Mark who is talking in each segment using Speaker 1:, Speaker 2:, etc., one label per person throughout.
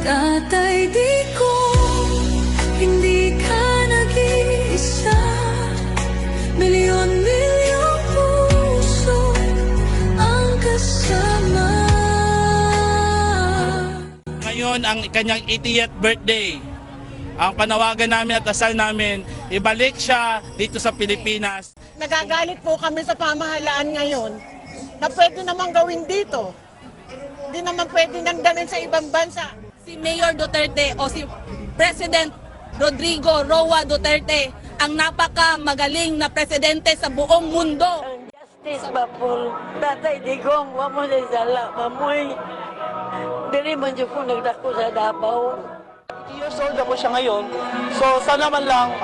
Speaker 1: Tatay Digong, hindi ka nag-iisa. Milyon-milyong puso ang kasama.
Speaker 2: Ngayon ang kanyang 80th birthday. Ang panawagan namin at asal namin, ibalik siya dito sa Pilipinas.
Speaker 3: Nagagalit po kami sa pamahalaan ngayon na pwede namang gawin dito. Hindi naman pwede nang dalhin sa ibang bansa.
Speaker 4: Si Mayor Duterte o si President Rodrigo Roa Duterte ang napaka-magaling na presidente sa buong mundo.
Speaker 5: Ang justice ba po, Tatay Digong, wa mo na sala, mamoy. Dili man dyan po nagdako sa Davao.
Speaker 6: 80 years old na po siya ngayon. So sana man lang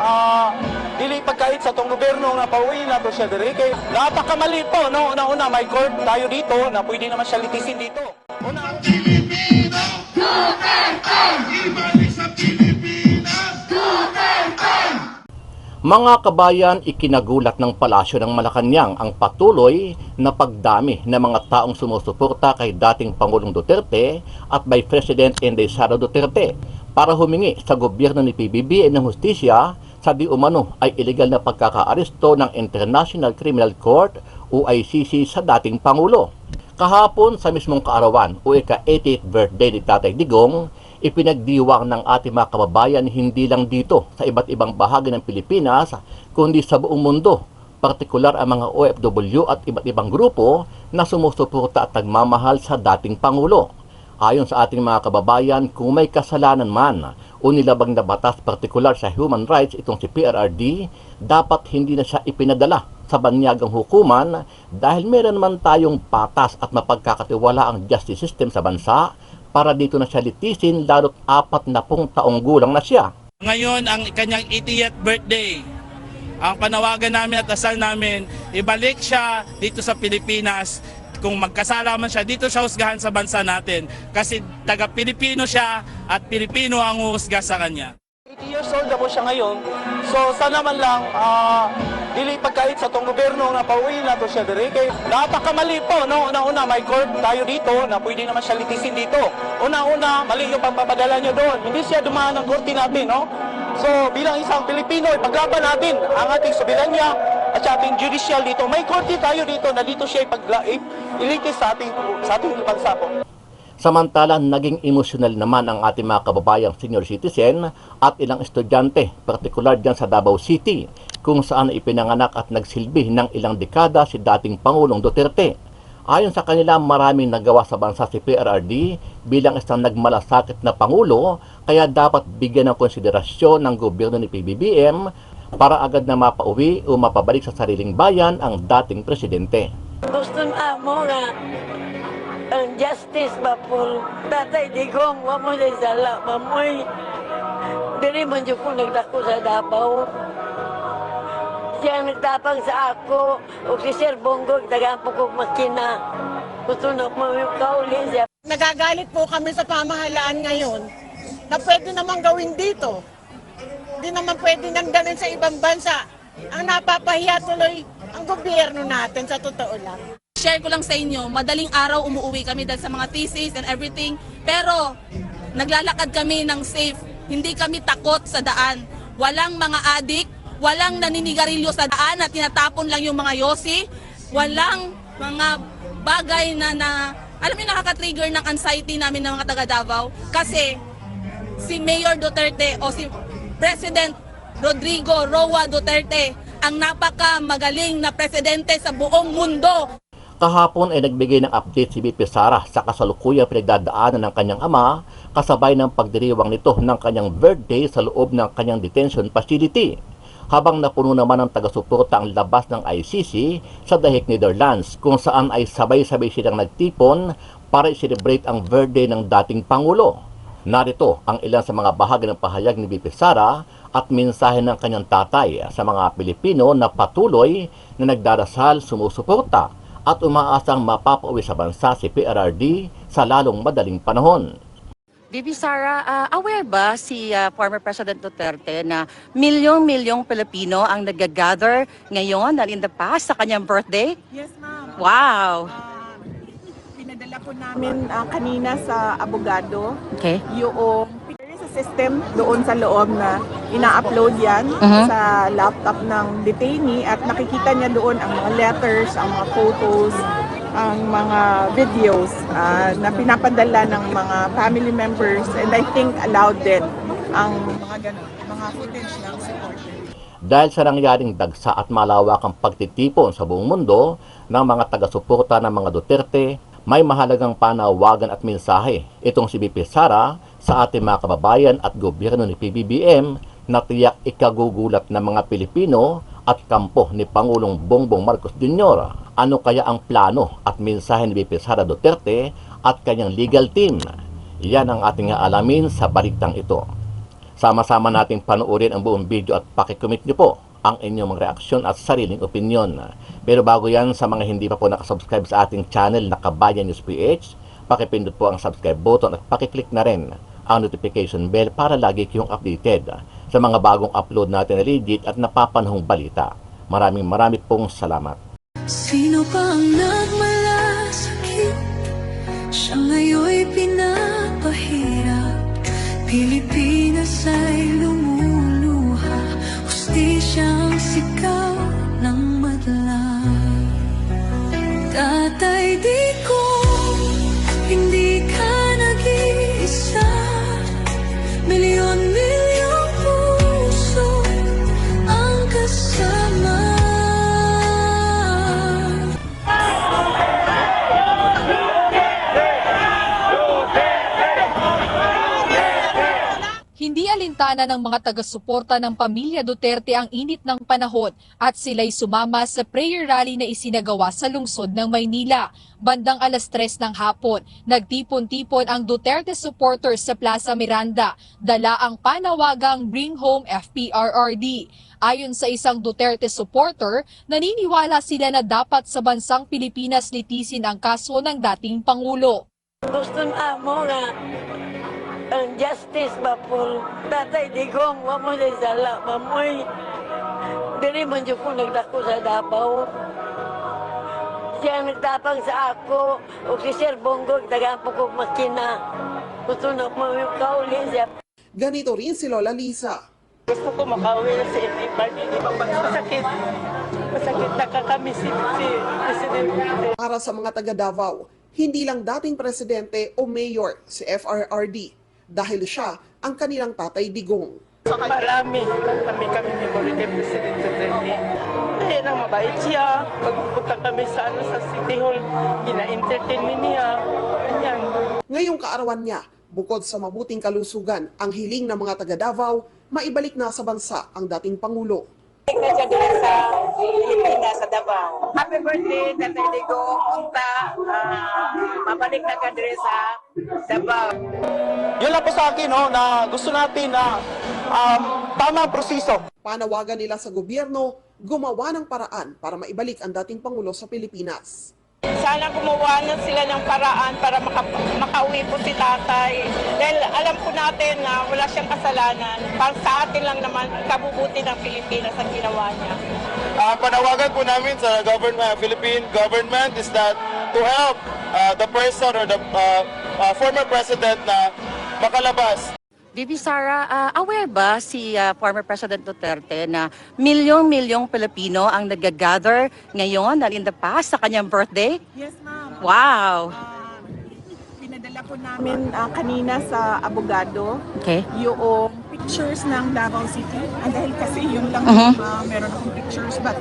Speaker 6: dili pagkait sa tong gobyerno nga pauwi na to siya diri kay napakamali po no. Una may court tayo dito na pwede naman siya litisin dito. Una
Speaker 7: Pilipinas, Duterte! Ibalik sa Pilipinas, Duterte!
Speaker 8: Mga kabayan, ikinagulat ng Palasyo ng Malacanang ang patuloy na pagdami ng mga taong sumusuporta kay dating Pangulong Duterte at by President Inday Sara Duterte para humingi sa gobyerno ni PBBM ng hustisya sa di umano ay iligal na pagkakaaresto ng International Criminal Court o ICC sa dating Pangulo. Kahapon sa mismong kaarawan o ika-80th birthday ni Tatay Digong, ipinagdiwang ng ating mga kababayan hindi lang dito sa iba't ibang bahagi ng Pilipinas kundi sa buong mundo, partikular ang mga OFW at iba't ibang grupo na sumusuporta at nagmamahal sa dating Pangulo. Ayon sa ating mga kababayan, kung may kasalanan man o nilabag na batas partikular sa human rights itong si PRRD, dapat hindi na siya ipinadala sa banyagang hukuman dahil meron naman tayong patas at mapagkakatiwala ang justice system sa bansa para dito na siya litisin lalo't 40 taong gulang na siya.
Speaker 2: Ngayon ang kanyang 80th birthday. Ang panawagan namin at asal namin, ibalik siya dito sa Pilipinas. Kung magkasala man siya, dito siya husgahan sa bansa natin. Kasi taga-Pilipino siya at Pilipino ang huhusga sa kanya.
Speaker 6: 80 years old na po siya ngayon. So sana man lang dili pagkait sa tong gobyerno nga pauwi na to siya diri kay napakamali po no. Una may court tayo dito na pwede naman siya litisin dito. Una mali yung pagpapadala niyo doon. Hindi siya dumaan ng korte natin no. So bilang isang Pilipino ipaglaban natin ang ating soberanya at sa ating judicial dito. May korte tayo dito na dito siya ilitis sa ating bansa po.
Speaker 8: Samantala, naging emosyonal naman ang ating mga kababayang senior citizen at ilang estudyante, partikular dyan sa Davao City, kung saan ipinanganak at nagsilbi ng ilang dekada si dating Pangulong Duterte. Ayon sa kanila, maraming nagawa sa bansa si PRRD bilang isang nagmalasakit na Pangulo, kaya dapat bigyan ng konsiderasyon ng gobyerno ni PBBM para agad na mapauwi o mapabalik sa sariling bayan ang dating presidente.
Speaker 5: Gusto mo nga, ang justice ba po, Tatay Digong, wa mo na sala, mamoy. Dili man dyan po nagdako sa Davao. Siya ang nagtapang sa ako, o si Sir Bongo, dagaan po kong makina. Gusto na kauli siya.
Speaker 3: Nagagalit po kami sa pamahalaan ngayon na pwede namang gawin dito. Hindi naman pwede nang dalhin sa ibang bansa. Ang napapahiya tuloy ang gobyerno natin sa totoo lang.
Speaker 4: Share ko lang sa inyo, madaling araw umuwi kami dahil sa mga thesis and everything. Pero naglalakad kami ng safe, hindi kami takot sa daan. Walang mga adik, walang naninigarilyo sa daan at tinatapon lang yung mga yosi. Walang mga bagay na alam niyo, nakaka-trigger ng anxiety namin ng mga taga Davao. Kasi si Mayor Duterte o si President Rodrigo Roa Duterte ang napaka-magaling na presidente sa buong mundo.
Speaker 8: Kahapon ay nagbigay ng update si VP Sara sa kasalukuyang pinagdadaanan ng kanyang ama kasabay ng pagdiriwang nito ng kanyang birthday sa loob ng kanyang detention facility. Habang napuno naman ng taga-suporta ang labas ng ICC sa The Hague, Netherlands kung saan ay sabay-sabay silang nagtipon para i-celebrate ang birthday ng dating Pangulo. Narito ang ilan sa mga bahagi ng pahayag ni VP Sara at mensahe ng kanyang tatay sa mga Pilipino na patuloy na nagdarasal, sumusuporta at umaasang mapapauwi sa bansa si PRRD sa lalong madaling panahon.
Speaker 9: Bibi Sara, aware ba si former President Duterte na milyong-milyong Pilipino ang nag-gather ngayon and in the past sa kanyang birthday?
Speaker 3: Yes, ma'am.
Speaker 9: Wow!
Speaker 3: Pinadala po namin kanina sa abogado
Speaker 9: Okay.
Speaker 3: yung sa system doon sa loob na ina-upload yan sa laptop ng detainee at nakikita niya doon ang mga letters, ang mga photos, ang mga videos na pinapadala ng mga family members and I think allowed din ang mga ganun, mga footage ng supporter.
Speaker 8: Dahil sa nangyaring dagsa at malawakang pagtitipon sa buong mundo ng mga taga-suporta ng mga Duterte, may mahalagang panawagan at mensahe itong si VP Sara sa ating mga kababayan at gobyerno ni PBBM na tiyak ikagugulat ng mga Pilipino at kampo ni Pangulong Bongbong Marcos Jr. Ano kaya ang plano at mensahe ni VP Sara Duterte at kanyang legal team? Yan ang ating alamin sa balitang ito. Sama-sama nating panoorin ang buong video at pakikomment niyo po ang inyong mga reaksyon at sariling opinyon. Pero bago yan, sa mga hindi pa po nakasubscribe sa ating channel na Kabayan News PH, pakipindot po ang subscribe button at pakiclick na rin ang notification bell para lagi kayong updated sa mga bagong upload natin na legit at napapanahong balita. Maraming pong salamat.
Speaker 1: Sino pa ang nagmalasakit? Siya ngayon'y pinapahirap. Pilipinas ay lumuluha. Hustisyang sigaw ng madlang. Tatay, di ko hindi ka nag-iisa. Milyon-milyong puso ang kasama.
Speaker 10: Hindi alintana ng mga taga-suporta ng pamilya Duterte ang init ng panahon at sila'y sumama sa prayer rally na isinagawa sa lungsod ng Maynila. Bandang 3:00 ng hapon, nagtipon-tipon ang Duterte supporters sa Plaza Miranda, dala ang panawagang Bring Home FPRRD. Ayon sa isang Duterte supporter, naniniwala sila na dapat sa bansang Pilipinas litisin ang kaso ng dating Pangulo.
Speaker 5: Gusto na mo nga ang justice ba po Tatay Digong wa mo na sala mamoy dili man jud ko nagdako sa Davao siya nagtapang sa ako o si Sir Bongo dagan po ko makina gusto na mo kauli siya.
Speaker 11: Ganito rin si Lola Lisa.
Speaker 5: Gusto ko makauwi na si Party di ba masakit na kami si Presidente.
Speaker 11: Para sa mga taga Davao, hindi lang dating presidente o mayor si FRRD dahil siya ang kanilang Tatay Digong.
Speaker 5: Marami kami memory kay Presidente Duterte. Ay, nang mabait siya. Pagpunta kami sa City Hall, gina-entertain niya. Ganyan.
Speaker 11: Ngayong kaarawan niya, bukod sa mabuting kalusugan, ang hiling ng mga taga Davao, maibalik na sa bansa ang dating Pangulo.
Speaker 5: Balik na siya din sa Pilipinas, sa Davao. Happy birthday, Tatay Digong. Unta, mabalik na ka din sa Davao.
Speaker 6: Yun lang po sa akin, no, na gusto natin na tamang proseso.
Speaker 11: Panawagan nila sa gobyerno, gumawa ng paraan para maibalik ang dating Pangulo sa Pilipinas.
Speaker 5: Sana gumawa na sila ng paraan para makauwi po si tatay. Dahil alam po natin na wala siyang kasalanan. Para sa atin lang naman, kabubuti ng Pilipinas ang ginawa niya.
Speaker 6: Panawagan po namin sa Philippine government is that to help the person or the former president na makalabas.
Speaker 9: VP Sara, aware ba si former President Duterte na milyong-milyong Pilipino ang nag-gather ngayon and in the past sa kanyang birthday?
Speaker 3: Yes, ma'am.
Speaker 9: Wow!
Speaker 3: Pinadala po namin kanina sa abogado
Speaker 9: Okay.
Speaker 3: yung pictures ng Davao City. Dahil kasi yun lang meron akong pictures but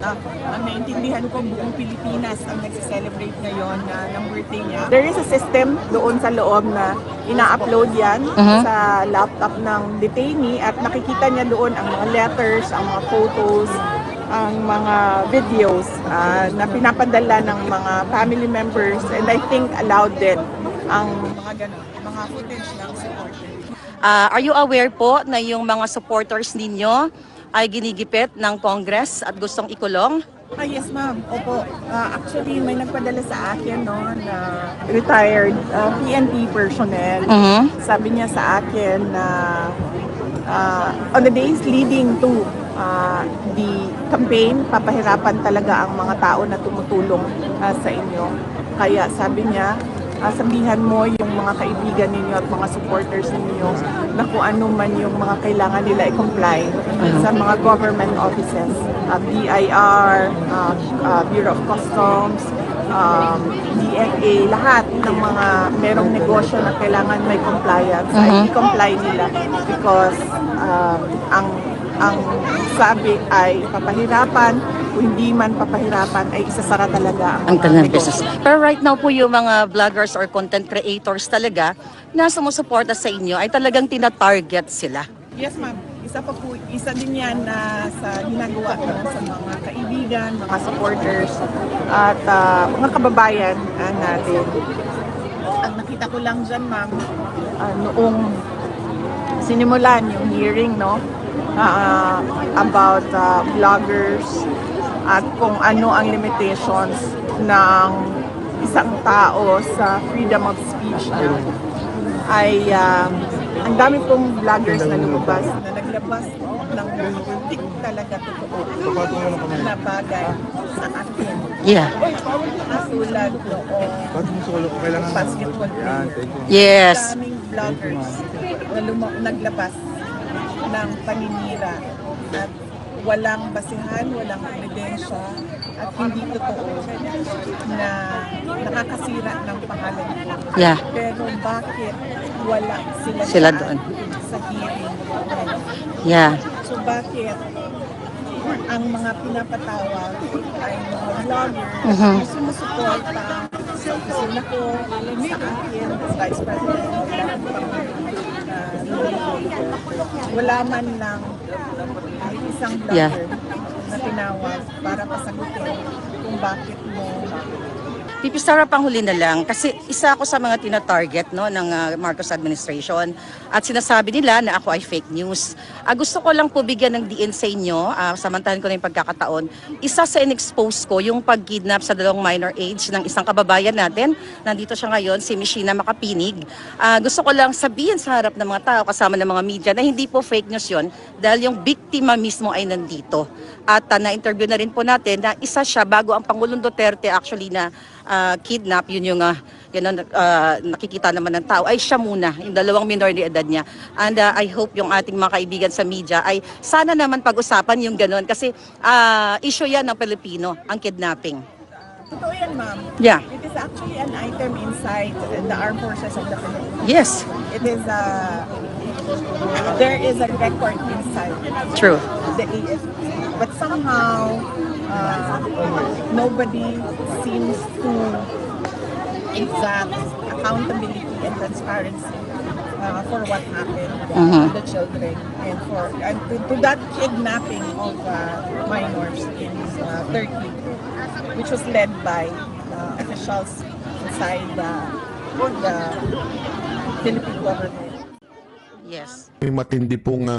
Speaker 3: naintindihan ko buong Pilipinas ang nagse-celebrate ngayon ng birthday niya. There is a system doon sa loob na ina-upload yan sa laptop ng detainee at nakikita niya doon ang mga letters, ang mga photos, ang mga videos na pinapadala ng mga family members and I think allowed din ang mga ganun, mga footage ng supporter.
Speaker 9: Are you aware po na yung mga supporters ninyo ay ginigipit ng Congress at gustong ikulong?
Speaker 3: Yes, ma'am. Opo. Actually, may nagpadala sa akin na retired PNP personnel. Sabi niya sa akin na on the days leading to the campaign, papahirapan talaga ang mga tao na tumutulong sa inyo. Kaya sabi niya, sabihan mo yung mga kaibigan ninyo at mga supporters ninyo na kung ano man yung mga kailangan nila i-comply sa mga government offices, BIR, Bureau of Customs, DFA, lahat ng mga merong negosyo na kailangan may compliance ay i-comply nila because ang sabi ay papahirapan, kung hindi man papahirapan ay isasara talaga
Speaker 9: Ang
Speaker 3: mga
Speaker 9: kanilang
Speaker 3: negosyo.
Speaker 9: business. Pero right now po yung mga vloggers or content creators talaga na sumusuporta sa inyo ay talagang tina-target sila.
Speaker 3: Yes, ma'am. Isa din yan na sa ginagawa ko sa mga kaibigan, mga supporters, at mga kababayan natin. Ang nakita ko lang dyan, ma'am, noong sinimulan yung hearing, no, about vloggers at kung ano ang limitations ng isang tao sa freedom of speech niya, ay ang dami pong vloggers na lumabas, na naglabas ng hindi talaga totoo na bagay sa akin.
Speaker 9: Yeah.
Speaker 3: Katulad noong basketball player.
Speaker 9: Yes.
Speaker 3: Daming vloggers na naglabas ng paninira at walang basihan, walang ebidensya at hindi totoo na nakakasira ng pangalan ko.
Speaker 9: Yeah.
Speaker 3: Pero bakit wala
Speaker 9: Sila doon.
Speaker 3: sa hearing?
Speaker 9: Yeah.
Speaker 3: So bakit ang mga pinapatawag ay mga vloggers na sumusuporta sa opisina ko, sa akin, as Vice President, wala man lang kahit isang vlogger na tinawag para pasagutin kung bakit mo
Speaker 9: Pipi Sara, panghuli na lang kasi isa ako sa mga tina-target, no, ng Marcos administration at sinasabi nila na ako ay fake news. Gusto ko lang po bigyan ng diin sa inyo, samantahan ko na yung pagkakataon. Isa sa in-expose ko yung pag-kidnap sa 2 minor age ng isang kababayan natin. Nandito siya ngayon, si Mishina Makapinig. Gusto ko lang sabihin sa harap ng mga tao kasama ng mga media na hindi po fake news yun dahil yung biktima mismo ay nandito. At na-interview na rin po natin na isa siya bago ang Pangulong Duterte actually na kidnap, yun yung nakikita naman ng tao, ay siya muna, yung 2 minor de edad niya. And I hope yung ating mga kaibigan sa media ay sana naman pag-usapan yung ganun kasi issue yan ng Pilipino, ang kidnapping.
Speaker 3: totoo yan, ma'am.
Speaker 9: Yeah.
Speaker 3: It is actually an item inside the armed forces of the Philippines.
Speaker 9: Yes.
Speaker 3: It is there is a record inside
Speaker 9: True.
Speaker 3: the AFP. But somehow, nobody seems to exact accountability and transparency for what happened to the children and to that kidnapping of minors in Turkey, which was led by officials inside the Philippine government.
Speaker 9: Yes.
Speaker 7: May matindi pong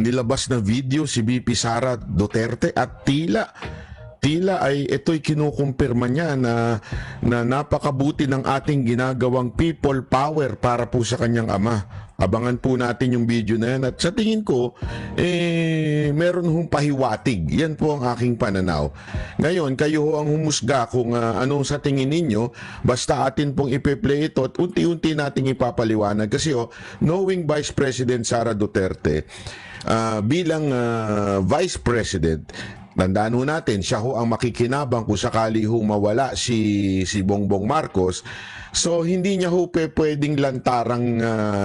Speaker 7: nilabas na video si VP Sara Duterte at tila ay ito'y kinukumpirma niya na napakabuti ng ating ginagawang people power para po sa kanyang ama. Abangan po natin yung video na yan at sa tingin ko, meron hong pahiwatig. Yan po ang aking pananaw. Ngayon, kayo ho ang humusga kung anong sa tingin ninyo, basta atin pong ipe-play ito at unti-unti nating ipapaliwanag. Kasi knowing Vice President Sara Duterte, bilang Vice President, tandaan ho natin, siya ho ang makikinabang kung sakali ho mawala si Bongbong Marcos. So, hindi niya ho pwedeng lantarang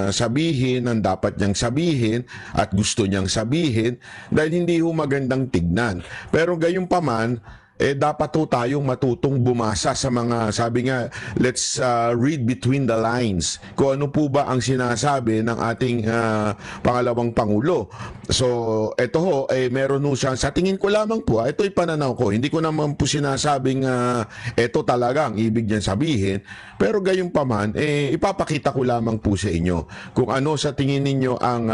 Speaker 7: sabihin ang dapat niyang sabihin at gusto niyang sabihin dahil hindi ho magandang tignan. Pero gayunpaman, dapat ho tayong matutong bumasa sa mga, sabi nga, let's read between the lines. Kung ano po ba ang sinasabi ng ating pangalawang Pangulo. So, ito ho, meron ho siya, sa tingin ko lamang po, ito'y pananaw ko. Hindi ko naman po sinasabing ito talaga ang ibig niyan sabihin. Pero gayunpaman, ipapakita ko lamang po sa inyo kung ano sa tingin ninyo ang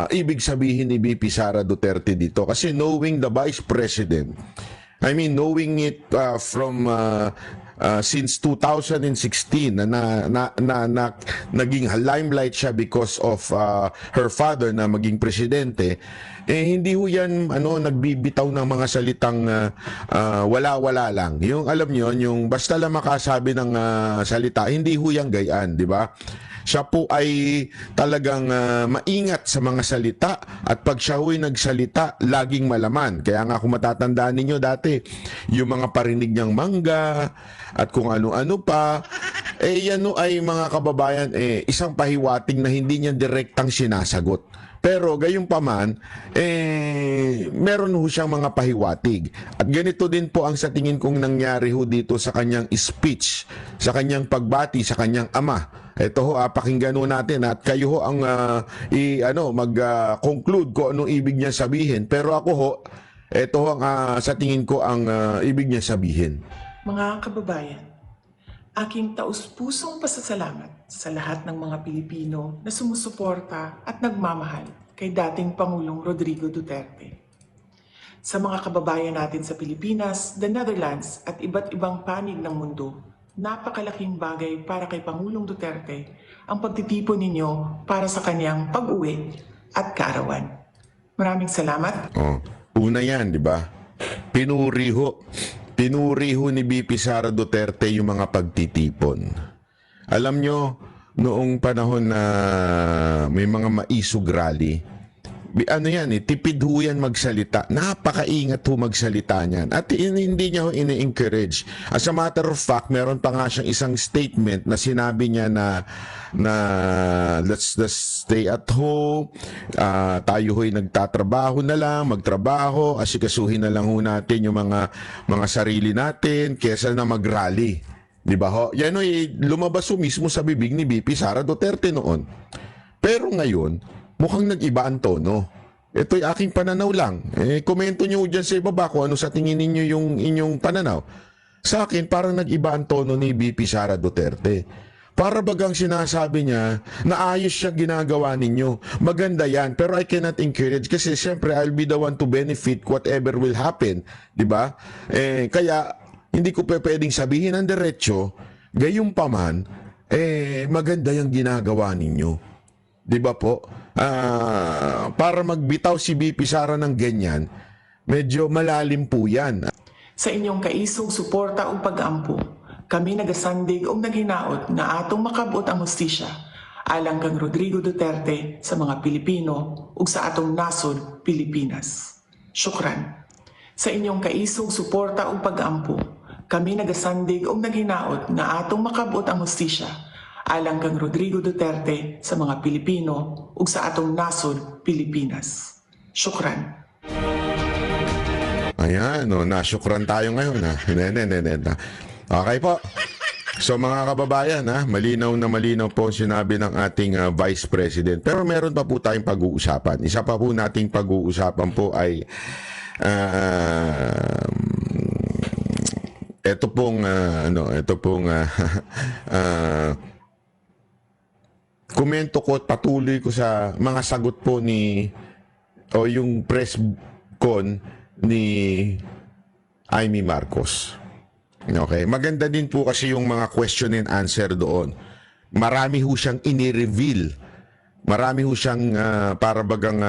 Speaker 7: ibig sabihin ni VP Sara Duterte dito. Kasi knowing the Vice President, I mean, knowing it from since 2016 na naging limelight siya because of her father na maging presidente, hindi ho yan nagbibitaw ng mga salitang wala-wala lang. Yung alam niyo, yung basta lang makasabi ng salita, hindi ho yan gayaan, di ba? Siya po ay talagang maingat sa mga salita, at pag siya ho'y nagsalita, laging malaman. Kaya nga kung matatandaan ninyo dati, yung mga parinig niyang mangga at kung ano-ano pa, yan ay mga kababayan, isang pahiwatig na hindi niya direktang sinasagot. Pero gayunpaman, meron ho siyang mga pahiwatig. At ganito din po ang sa tingin kong nangyari ho dito sa kanyang speech, sa kanyang pagbati sa kanyang ama. Ito ho, pakinggan ho natin at kayo ho ang mag-conclude kung anong ibig niya sabihin. Pero ako ho, ito ho ang sa tingin ko ang ibig niya sabihin.
Speaker 12: Mga kababayan, aking taus-pusong pasasalamat sa lahat ng mga Pilipino na sumusuporta at nagmamahal kay dating Pangulong Rodrigo Duterte. Sa mga kababayan natin sa Pilipinas, the Netherlands at iba't ibang panig ng mundo, napakalaking bagay para kay Pangulong Duterte ang pagtitipon ninyo para sa kanyang pag-uwi at kaarawan. Maraming salamat.
Speaker 7: Una yan, di ba? Pinuri ho ni VP Sara Duterte yung mga pagtitipon. Alam nyo, noong panahon na may mga maisog rally, tipid ho yan magsalita. Napakaingat ho magsalita niyan. At hindi niya ho ini-encourage. As a matter of fact, meron pa nga siyang isang statement na sinabi niya na let's stay at home, tayo ho'y nagtatrabaho na lang, magtrabaho, asikasuhin na lang ho natin yung mga sarili natin kesa na mag-rally. Di ba ho? Yan ho'y lumabas ho mismo sa bibig ni VP Sara Duterte noon. Pero ngayon, mukhang nag-iba ang tono. Ito'y aking pananaw lang. Komento nyo dyan sa ibaba kung ano sa tingin ninyo yung inyong pananaw. Sa akin, parang nag-iba ang tono ni VP Sara Duterte. Para bagang sinasabi niya na ayos siya ginagawa ninyo. Maganda yan, pero I cannot encourage kasi siyempre I'll be the one to benefit whatever will happen. Diba? Kaya hindi ko pwedeng sabihin ang diretsyo, gayunpaman, maganda yung ginagawa ninyo. Di ba po? Para magbitaw si VP Sara ng ganyan, medyo malalim po yan.
Speaker 12: Sa inyong kaisog suporta o pag-ampo, kami nagasandig o naghinaot na atong makabot ang hustisya alang kang Rodrigo Duterte sa mga Pilipino ug sa atong nasod, Pilipinas. Syukran. Sa inyong kaisog suporta o pag-ampo, kami nagasandig o naghinaot na atong makabot ang hustisya alang kang Rodrigo Duterte sa mga Pilipino ug sa atong nasod, Pilipinas. Syukran.
Speaker 7: Ayan, nasyukran tayo ngayon. Okay po. So mga kababayan, malinaw na malinaw po sinabi ng ating Vice President. Pero meron pa po tayong pag-uusapan. Isa pa po nating pag-uusapan po ay ito pong komento ko at patuloy ko sa mga sagot po yung press con ni Amy Marcos. Okay, maganda din po kasi yung mga question and answer doon. Marami ho siyang ini-reveal. Marami ho siyang para bagang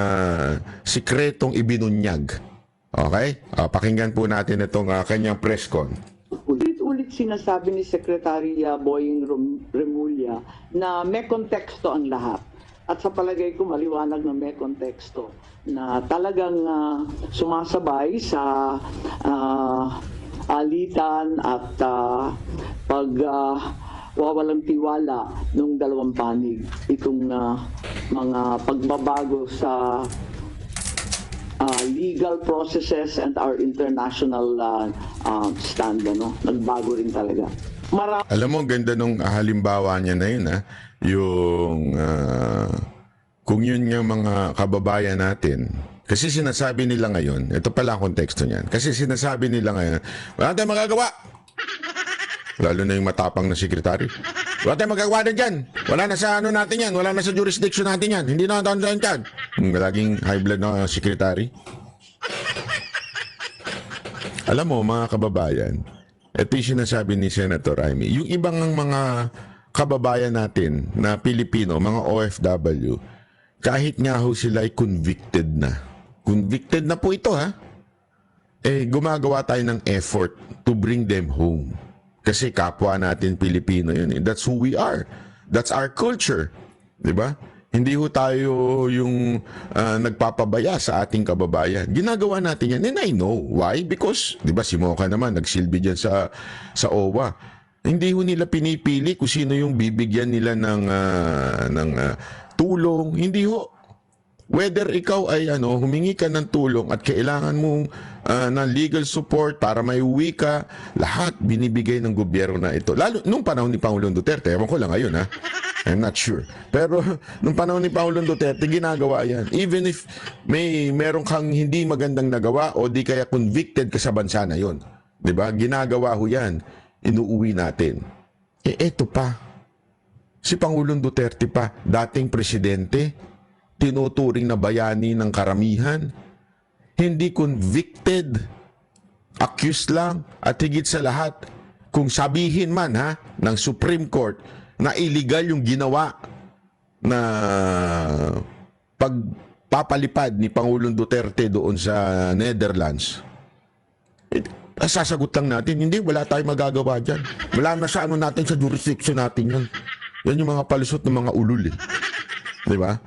Speaker 7: sikretong ibinunyag. Okay? Pakinggan po natin itong kanyang press con.
Speaker 13: Ulit sinasabi ni Secretary Boying Remulla na may konteksto ang lahat. At sa palagay ko maliwanag na may konteksto na talagang sumasabay sa alitan at pagwawalang tiwala ng dalawang panig. Itong mga pagbabago sa legal processes and our international stand, nagbago rin talaga.
Speaker 7: Alam mo, ganda nung halimbawa niya na yun, yung kung yun nga mga kababayan natin, kasi sinasabi nila ngayon, ito pala ang konteksto niyan, kasi sinasabi nila ngayon, wala tayong magagawa. Lalo na yung matapang na sekretary. Wala tayong magagawa na dyan. Wala na sa natin yan. Wala na sa jurisdiction natin yan. Hindi na natin dyan. Laging high blood na sekretary. Alam mo, mga kababayan, ito yung sinasabi ni Senator Amy. Yung ibang mga kababayan natin na Pilipino, mga OFW, kahit nga ho sila ay convicted na. Convicted na po ito, ha? Gumagawa tayo ng effort to bring them home. Kasi kapwa natin Pilipino yun. That's who we are. That's our culture. Diba? Hindi ho tayo yung nagpapabaya sa ating kababayan. Ginagawa natin yan. And I know why. Because, di ba, si Mocha naman, nagsilbi dyan sa OWA. Hindi ho nila pinipili kung sino yung bibigyan nila ng tulong. Hindi ho. Whether ikaw ay humingi ka ng tulong at kailangan mong ng legal support para may uwi ka, lahat binibigay ng gobyerno na ito. Lalo nung panahon ni Pangulong Duterte, ewan ko lang ngayon, ha? I'm not sure. Pero nung panahon ni Pangulong Duterte, ginagawa yan. Even if meron kang hindi magandang nagawa o di kaya convicted ka sa bansa na yon, 'di ba? Ginagawa ho yan. Inuuwi natin. Eto pa. Si Pangulong Duterte pa, dating presidente, tinuturing na bayani ng karamihan, hindi convicted, accused lang, at higit sa lahat, kung sabihin man ng Supreme Court na illegal yung ginawa na pagpapalipad ni Pangulong Duterte doon sa Netherlands, sasagot lang natin, hindi, wala tayong magagawa dyan. Wala na sa natin, sa jurisdiction natin yan. Yan yung mga palusot ng mga ulul. Di ba?